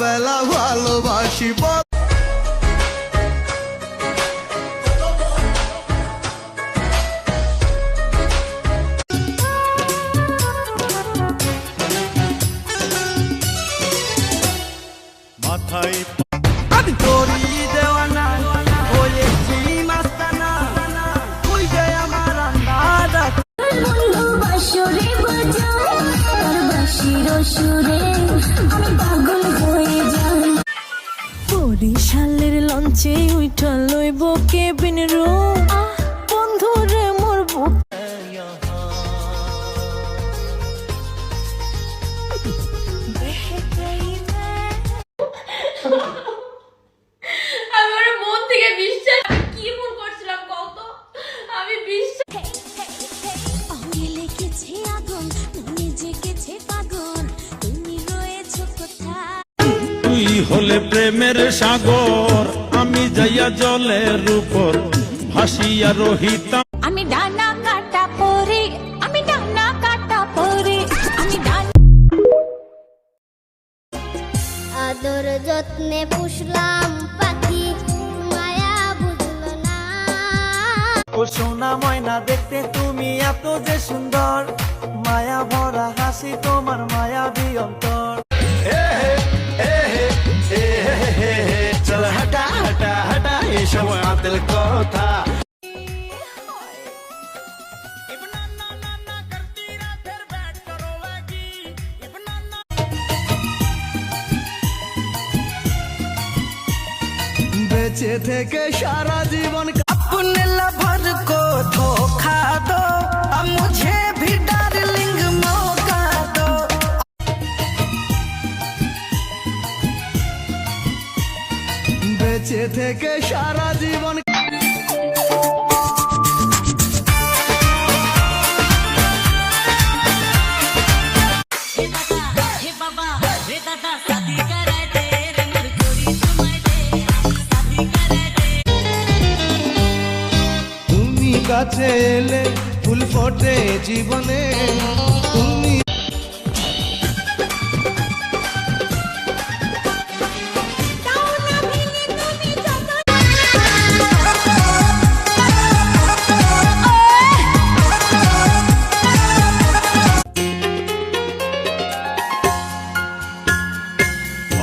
বেলা ভালোবাসি বল। মাথায় আমি তোরি দেওয়ানা হয়েছি মাস্তানা, তুই যে আমার আন্দাজ। বন্ধু বাঁশরে বাজাও, আর বাঁশির সুরে আমি পাগল হয়ে যাই। বরিশালের লঞ্চে উইঠা লইব কেবিন রুম, বন্ধু রে মোর বুক। আমি ওর মন থেকে বিশ্বাস কি ভুল করছিলাম কত আমি বিশ্বাস অঙ্গে লেগেছে আগুন, মনে জেগেছে পাগল, তুমি রয়েছো কোথায়? তুই হলে প্রেমের সাগর, আমি যাইয়া জলের উপর ভাসিয়া রহিতাম। আমি ডানা কাটা পরে, আমি ডানা কাটা পরে, আমি ডানা। আদর যত্নে পুষলাম পাখি, মায়া বুঝলো না। ও সোনা ময়না দেখতে তুমি এত যে সুন্দর, মায়া ভরা হাসি তোমার মায়াবী অন্তর। চল হাঁটা হাঁটা হাঁটা এসব আতেল কথা। বেঁচে থেকে সারা জীবন अपने लवर को धोखा दो, अब मुझे भी डार्लिंग मौका दो। বেঁচে থেকে সারা জীবন তুমি কাছে এলে ফুল ফোটে জীবনে, তুমি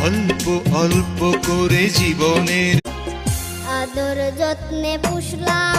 অল্প অল্প করে জীবনের আদর যত্নে পুষলাম